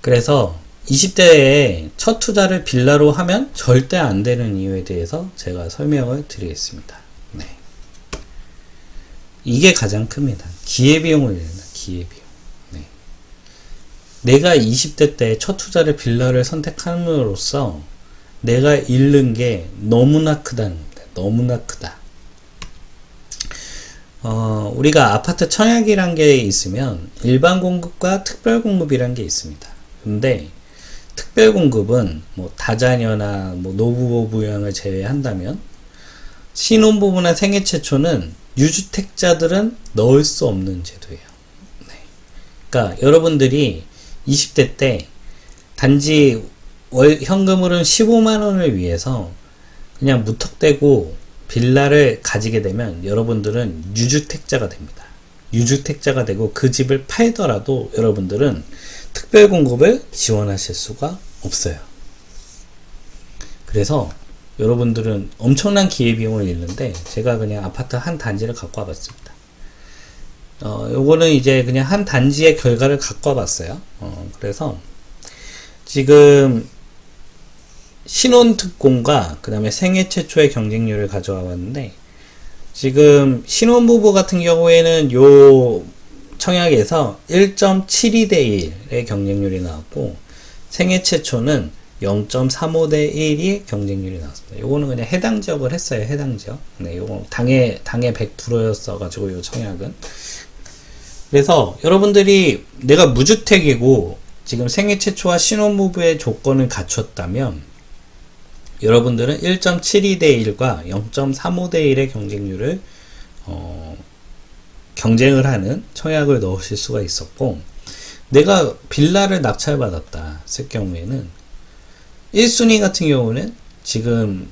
그래서 20대에 첫 투자를 빌라로 하면 절대 안 되는 이유에 대해서 제가 설명을 드리겠습니다. 네. 이게 가장 큽니다. 기회비용을 내는다. 기회비용. 네. 내가 20대 때 첫 투자를 빌라를 선택함으로써 내가 잃는 게 너무나 크다는 겁니다. 너무나 크다. 우리가 아파트 청약이란 게 있으면 일반 공급과 특별 공급이란 게 있습니다. 근데 특별 공급은 뭐 다자녀나 뭐 노부부 부양을 제외한다면 신혼부부나 생애 최초는 유주택자들은 넣을 수 없는 제도예요. 네. 그러니까 여러분들이 20대 때 단지 월 현금으로는 15만 원을 위해서 그냥 무턱대고 빌라를 가지게 되면 여러분들은 유주택자가 됩니다. 유주택자가 되고 그 집을 팔더라도 여러분들은 특별 공급을 지원하실 수가 없어요. 그래서 여러분들은 엄청난 기회비용을 잃는데 제가 그냥 아파트 한 단지를 갖고 와봤습니다. 요거는 이제 그냥 한 단지의 결과를 갖고 와봤어요. 그래서 지금 신혼특공과 그 다음에 생애 최초의 경쟁률을 가져와 봤는데 지금 신혼부부 같은 경우에는 요 청약에서 1.72대 1의 경쟁률이 나왔고 생애 최초는 0.35대 1의 경쟁률이 나왔습니다. 요거는 그냥 해당 지역을 했어요. 해당 지역. 네, 요거 당해 100%였어 가지고 요 청약은. 그래서 여러분들이 내가 무주택이고 지금 생애 최초와 신혼부부의 조건을 갖췄다면 여러분들은 1.72대 1과 0.35대 1의 경쟁률을 경쟁을 하는 청약을 넣으실 수가 있었고, 내가 빌라를 낙찰받았다 했을 경우에는 1순위 같은 경우는 지금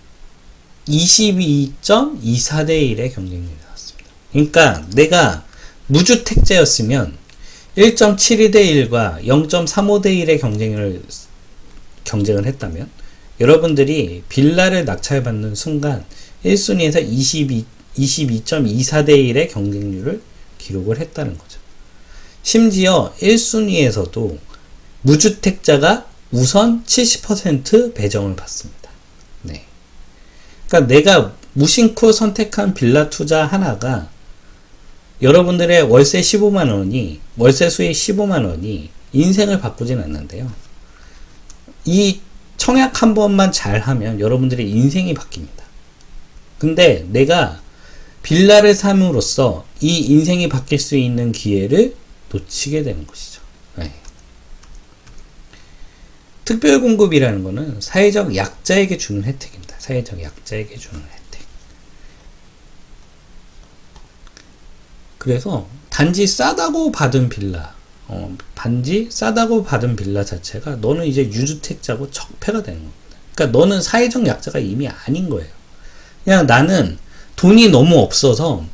22.24대 1의 경쟁률이 나왔습니다. 그러니까 내가 무주택자였으면 1.72대 1과 0.35대 1의 경쟁을 했다면 여러분들이 빌라를 낙찰받는 순간 1순위에서 22.24대 1의 경쟁률을 기록을 했다는 거죠. 심지어 1순위에서도 무주택자가 우선 70% 배정을 받습니다. 네. 그러니까 내가 무심코 선택한 빌라 투자 하나가 여러분들의 월세 15만원이, 월세 수익 15만원이 인생을 바꾸진 않는데요. 이 청약 한 번만 잘 하면 여러분들의 인생이 바뀝니다. 근데 내가 빌라를 삼으로써 이 인생이 바뀔 수 있는 기회를 놓치게 되는 것이죠. 네. 특별공급이라는 것은 사회적 약자에게 주는 혜택입니다. 사회적 약자에게 주는 혜택. 그래서 단지 싸다고 받은 빌라, 자체가 너는 이제 유주택자고 적폐가 되는 겁니다. 그러니까 너는 사회적 약자가 이미 아닌 거예요. 그냥 나는 돈이 너무 없어서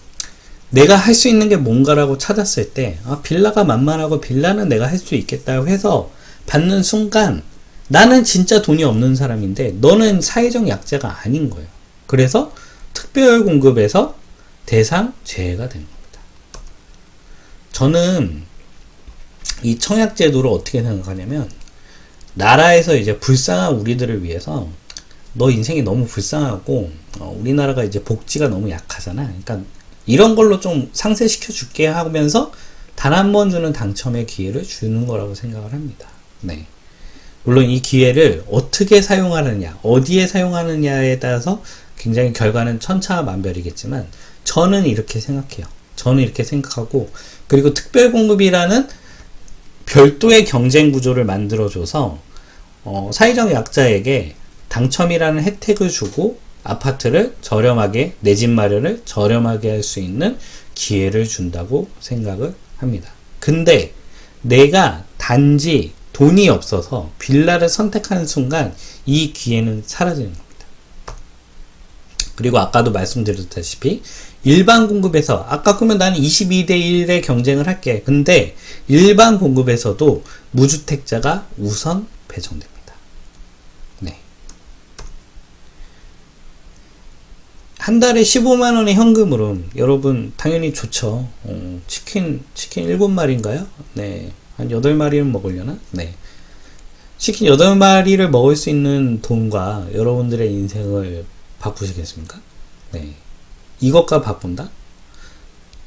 내가 할 수 있는 게 뭔가라고 찾았을 때 빌라가 만만하고 빌라는 내가 할 수 있겠다고 해서 받는 순간 나는 진짜 돈이 없는 사람인데 너는 사회적 약자가 아닌 거예요. 그래서 특별공급에서 대상 제외가 되는 겁니다. 저는 이 청약제도를 어떻게 생각하냐면 나라에서 이제 불쌍한 우리들을 위해서 너 인생이 너무 불쌍하고 우리나라가 이제 복지가 너무 약하잖아. 그러니까 이런 걸로 좀 상쇄시켜 줄게 하면서 단 한 번 주는 당첨의 기회를 주는 거라고 생각을 합니다. 네. 물론 이 기회를 어떻게 사용하느냐, 어디에 사용하느냐에 따라서 굉장히 결과는 천차만별이겠지만 저는 이렇게 생각해요. 저는 이렇게 생각하고, 그리고 특별공급이라는 별도의 경쟁 구조를 만들어줘서 사회적 약자에게 당첨이라는 혜택을 주고 아파트를 저렴하게, 내 집 마련을 저렴하게 할 수 있는 기회를 준다고 생각을 합니다. 근데 내가 단지 돈이 없어서 빌라를 선택하는 순간 이 기회는 사라지는 겁니다. 그리고 아까도 말씀드렸다시피 일반 공급에서 아까 그러면 나는 22대 1의 경쟁을 할게. 근데 일반 공급에서도 무주택자가 우선 배정됩니다. 네. 한 달에 15만원의 현금으로 여러분 당연히 좋죠. 치킨 7마리인가요? 네. 한 8마리는 먹으려나? 네. 치킨 8마리를 먹을 수 있는 돈과 여러분들의 인생을 바꾸시겠습니까? 네. 이것과 바꾼다?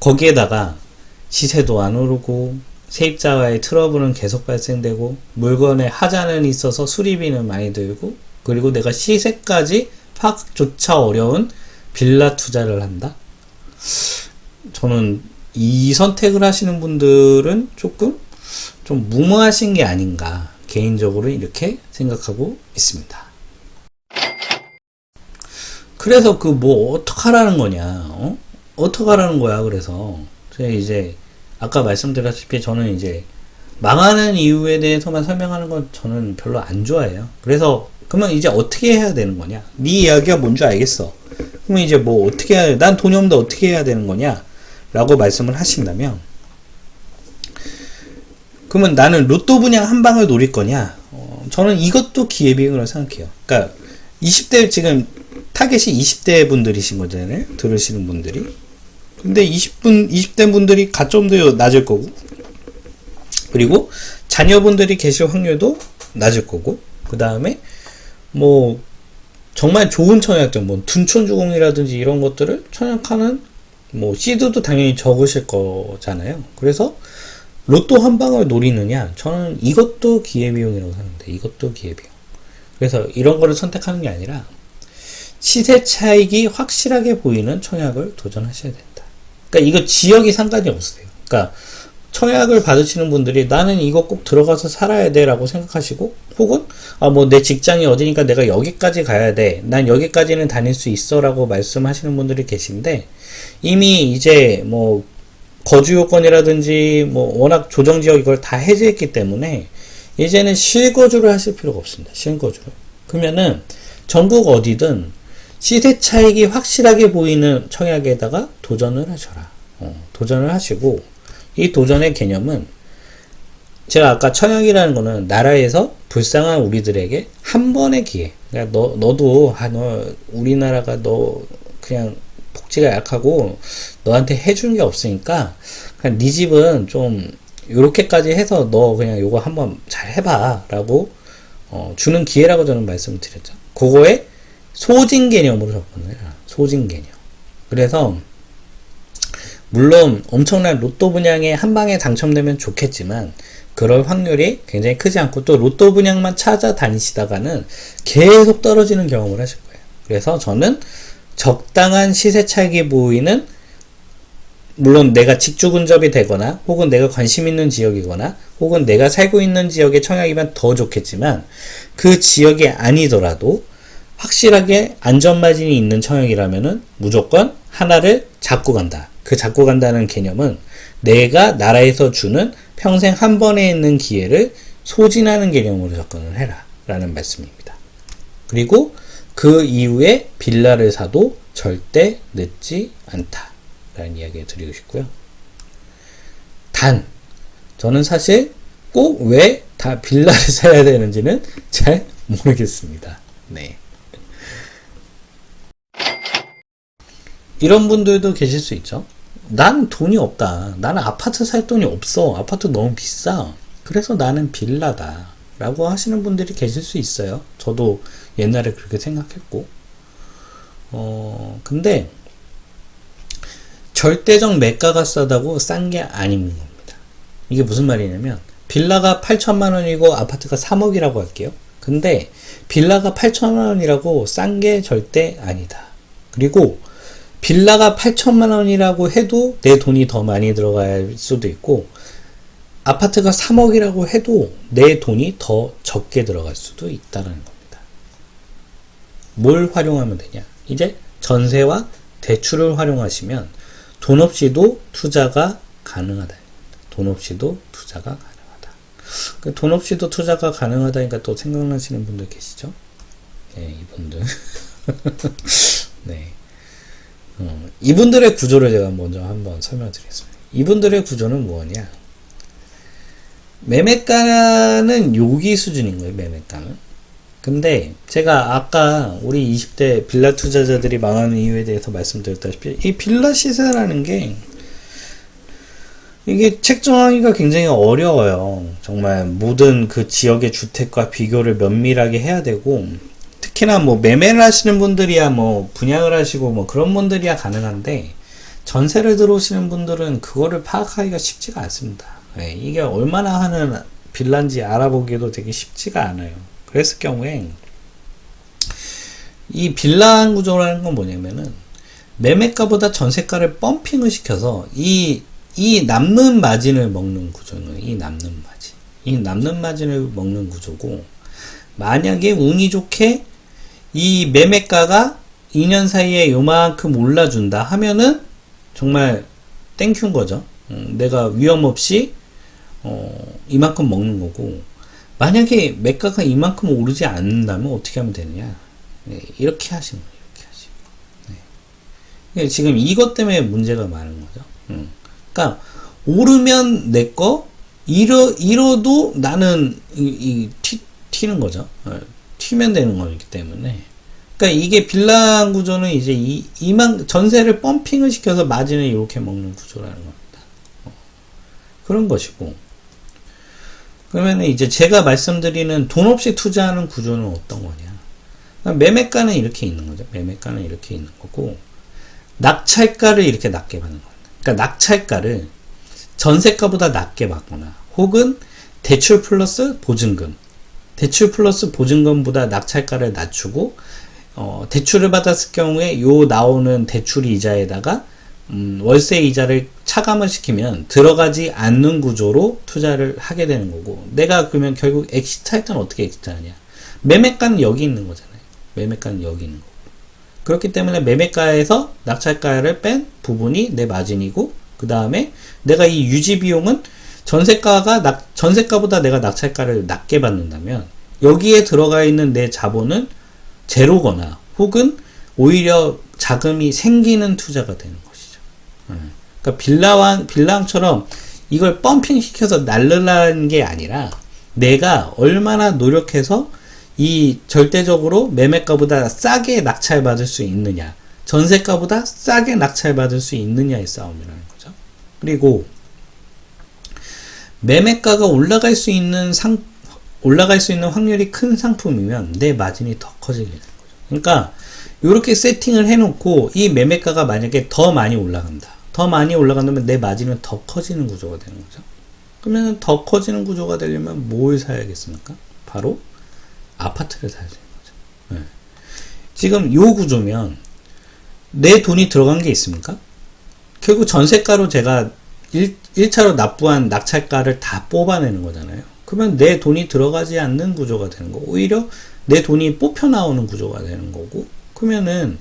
거기에다가 시세도 안 오르고 세입자와의 트러블은 계속 발생되고 물건의 하자는 있어서 수리비는 많이 들고 그리고 내가 시세까지 파악조차 어려운 빌라 투자를 한다? 저는 이 선택을 하시는 분들은 조금 좀 무모하신 게 아닌가 개인적으로 이렇게 생각하고 있습니다. 그래서 그 뭐 어떡하라는 거냐, 어떡하라는 거야. 그래서 제가 이제 아까 말씀드렸다시피 저는 이제 망하는 이유에 대해서만 설명하는 건 저는 별로 안 좋아해요. 그래서 그러면 이제 어떻게 해야 되는 거냐? 네 이야기가 뭔지 알겠어. 그러면 이제 뭐 어떻게 해야, 난 돈이 없는데 어떻게 해야 되는 거냐? 라고 말씀을 하신다면, 그러면 나는 로또 분양 한 방을 노릴 거냐? 저는 이것도 기회비용이라고 생각해요. 그러니까 20대, 지금 타겟이 20대 분들이신 거잖아요. 들으시는 분들이. 근데 20대 분들이 가점도 낮을 거고, 그리고 자녀분들이 계실 확률도 낮을 거고, 그 다음에 뭐 정말 좋은 청약들, 뭐 둔촌주공이라든지 이런 것들을 청약하는 뭐 시드도 당연히 적으실 거잖아요. 그래서 로또 한 방을 노리느냐? 저는 이것도 기회비용이라고 생각합니다. 이것도 기회비용. 그래서 이런 거를 선택하는 게 아니라 시세 차익이 확실하게 보이는 청약을 도전하셔야 된다. 그러니까 이거 지역이 상관이 없으세요. 그러니까 청약을 받으시는 분들이 나는 이거 꼭 들어가서 살아야 돼 라고 생각하시고, 혹은 뭐 내 직장이 어디니까 내가 여기까지 가야 돼, 난 여기까지는 다닐 수 있어 라고 말씀하시는 분들이 계신데, 이미 이제 뭐 거주 요건이라든지 뭐 워낙 조정지역 이걸 다 해제했기 때문에 이제는 실거주를 하실 필요가 없습니다. 실거주를. 그러면은 전국 어디든 시세 차익이 확실하게 보이는 청약에다가 도전을 하셔라. 도전을 하시고, 이 도전의 개념은 제가 아까 청약이라는 거는 나라에서 불쌍한 우리들에게 한 번의 기회. 그러니까 너도 우리나라가 너 그냥 복지가 약하고 너한테 해주는 게 없으니까 그냥 네 집은 좀 요렇게까지 해서 너 그냥 요거 한번 잘 해봐 라고 주는 기회라고 저는 말씀을 드렸죠. 그거에 소진 개념으로 접근을 해라. 소진 개념. 그래서 물론 엄청난 로또 분양에 한 방에 당첨되면 좋겠지만 그럴 확률이 굉장히 크지 않고, 또 로또 분양만 찾아다니시다가는 계속 떨어지는 경험을 하실 거예요. 그래서 저는 적당한 시세 차익이 보이는, 물론 내가 직주 근접이 되거나 혹은 내가 관심 있는 지역이거나 혹은 내가 살고 있는 지역의 청약이면 더 좋겠지만, 그 지역이 아니더라도 확실하게 안전마진이 있는 청약이라면은 무조건 하나를 잡고 간다. 그 잡고 간다는 개념은 내가 나라에서 주는 평생 한 번에 있는 기회를 소진하는 개념으로 접근을 해라 라는 말씀입니다. 그리고 그 이후에 빌라를 사도 절대 늦지 않다 라는 이야기를 드리고 싶고요. 단 저는 사실 꼭 왜 다 빌라를 사야 되는지는 잘 모르겠습니다. 네. 이런 분들도 계실 수 있죠. 난 돈이 없다. 나는 아파트 살 돈이 없어. 아파트 너무 비싸. 그래서 나는 빌라다. 라고 하시는 분들이 계실 수 있어요. 저도 옛날에 그렇게 생각했고. 근데 절대적 매가가 싸다고 싼 게 아닌 겁니다. 이게 무슨 말이냐면, 빌라가 8천만 원이고 아파트가 3억이라고 할게요. 근데 빌라가 8천만 원이라고 싼 게 절대 아니다. 그리고 빌라가 8천만 원이라고 해도 내 돈이 더 많이 들어갈 수도 있고, 아파트가 3억이라고 해도 내 돈이 더 적게 들어갈 수도 있다는 겁니다. 뭘 활용하면 되냐? 이제 전세와 대출을 활용하시면 돈 없이도 투자가 가능하다. 돈 없이도 투자가 가능하다. 돈 없이도 투자가 가능하다니까 또 생각나시는 분들 계시죠? 네, 이분들. 네. 이분들의 구조를 제가 먼저 한번 설명드리겠습니다. 이분들의 구조는 뭐냐? 매매가는 여기 수준인 거예요, 매매가는. 근데 제가 아까 우리 20대 빌라 투자자들이 망하는 이유에 대해서 말씀드렸다시피, 이 빌라 시세라는 게 이게 책정하기가 굉장히 어려워요. 정말 모든 그 지역의 주택과 비교를 면밀하게 해야 되고, 특히나 뭐 매매를 하시는 분들이야 뭐 분양을 하시고 뭐 그런 분들이야 가능한데, 전세를 들어오시는 분들은 그거를 파악하기가 쉽지가 않습니다. 네, 이게 얼마나 하는 빌라인지 알아보기도 되게 쉽지가 않아요. 그랬을 경우에 이 빌라 구조라는 건 뭐냐면은 매매가보다 전세가를 펌핑을 시켜서 이 남는 마진을 먹는 구조는 이 남는 마진을 먹는 구조고, 만약에 운이 좋게 이 매매가가 2년 사이에 요만큼 올라준다 하면은 정말 땡큐인 거죠. 내가 위험 없이 이만큼 먹는 거고, 만약에 매가가 이만큼 오르지 않는다면 어떻게 하면 되느냐. 네, 이렇게 하시는 거예요. 이렇게 하시는 거예요. 네. 지금 이것 때문에 문제가 많은 거죠. 그러니까 오르면 내 거, 잃어도 나는 튀는 거죠. 튀면 되는 거기 때문에. 그러니까 이게 빌라 구조는 이제 전세를 펌핑을 시켜서 마진을 이렇게 먹는 구조라는 겁니다. 그런 것이고, 그러면 이제 제가 말씀드리는 돈 없이 투자하는 구조는 어떤 거냐. 그러니까 매매가는 이렇게 있는 거죠. 매매가는 이렇게 있는 거고, 낙찰가를 이렇게 낮게 받는 겁니다. 그러니까 낙찰가를 전세가보다 낮게 받거나, 혹은 대출 플러스 보증금, 대출 플러스 보증금보다 낙찰가를 낮추고, 대출을 받았을 경우에 요 나오는 대출 이자에다가 월세 이자를 차감을 시키면 들어가지 않는 구조로 투자를 하게 되는 거고, 내가 그러면 결국 엑시트할 때는 어떻게 엑시트하냐. 매매가는 여기 있는 거잖아요. 매매가는 여기 있는 거고. 그렇기 때문에 매매가에서 낙찰가를 뺀 부분이 내 마진이고, 그 다음에 내가 이 유지 비용은 전세가보다 내가 낙찰가를 낮게 받는다면 여기에 들어가 있는 내 자본은 제로거나 혹은 오히려 자금이 생기는 투자가 되는 것이죠. 그러니까 빌라왕처럼 이걸 펌핑 시켜서 날르라는 게 아니라, 내가 얼마나 노력해서 이 절대적으로 매매가보다 싸게 낙찰받을 수 있느냐, 전세가보다 싸게 낙찰받을 수 있느냐의 싸움이라는 거죠. 그리고 매매가가 올라갈 수 있는 확률이 큰 상품이면 내 마진이 더 커지게 되는 거죠. 그러니까 이렇게 세팅을 해놓고 이 매매가가 만약에 더 많이 올라간다. 더 많이 올라간다면 내 마진은 더 커지는 구조가 되는 거죠. 그러면 더 커지는 구조가 되려면 뭘 사야겠습니까? 바로 아파트를 사야 되는 거죠. 네. 지금 요 구조면 내 돈이 들어간 게 있습니까? 결국 전세가로 제가 1차로 납부한 낙찰가를 다 뽑아내는 거잖아요. 그러면 내 돈이 들어가지 않는 구조가 되는 거고, 오히려 내 돈이 뽑혀 나오는 구조가 되는 거고, 그러면은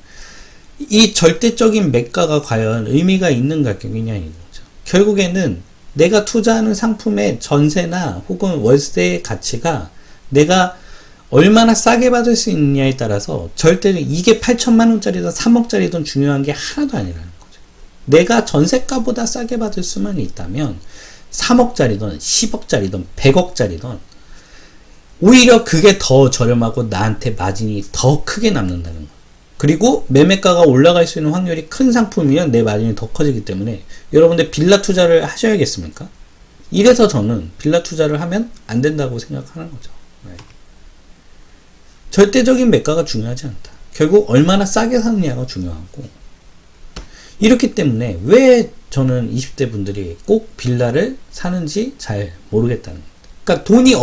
이 절대적인 매가가 과연 의미가 있는 가격이냐 이런 거죠. 결국에는 내가 투자하는 상품의 전세나 혹은 월세의 가치가 내가 얼마나 싸게 받을 수 있느냐에 따라서 절대로 이게 8천만 원짜리든 3억짜리든 중요한 게 하나도 아니라는 거죠. 내가 전세가보다 싸게 받을 수만 있다면 3억짜리든 10억짜리든 100억짜리든 오히려 그게 더 저렴하고 나한테 마진이 더 크게 남는다는 거. 그리고 매매가가 올라갈 수 있는 확률이 큰 상품이면 내 마진이 더 커지기 때문에 여러분들 빌라 투자를 하셔야겠습니까? 이래서 저는 빌라 투자를 하면 안 된다고 생각하는 거죠. 네. 절대적인 매가가 중요하지 않다. 결국 얼마나 싸게 사느냐가 중요하고, 이렇기 때문에 왜 저는 20대 분들이 꼭 빌라를 사는지 잘 모르겠다는 겁니다. 그러니까 돈이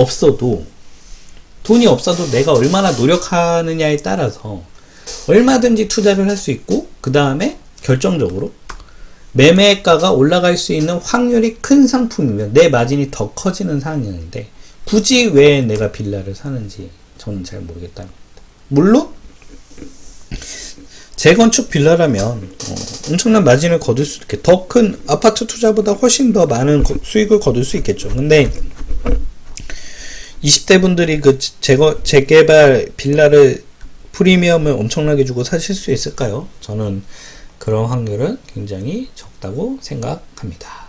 없어도 내가 얼마나 노력하느냐에 따라서 얼마든지 투자를 할 수 있고, 그 다음에 결정적으로 매매가가 올라갈 수 있는 확률이 큰 상품이면 내 마진이 더 커지는 상황인데, 굳이 왜 내가 빌라를 사는지 저는 잘 모르겠다는 겁니다. 물론 재건축 빌라라면 엄청난 마진을 거둘 수 있게, 더 큰 아파트 투자보다 훨씬 더 많은 수익을 거둘 수 있겠죠. 근데 20대 분들이 그 재개발 빌라를 프리미엄을 엄청나게 주고 사실 수 있을까요? 저는 그런 확률은 굉장히 적다고 생각합니다.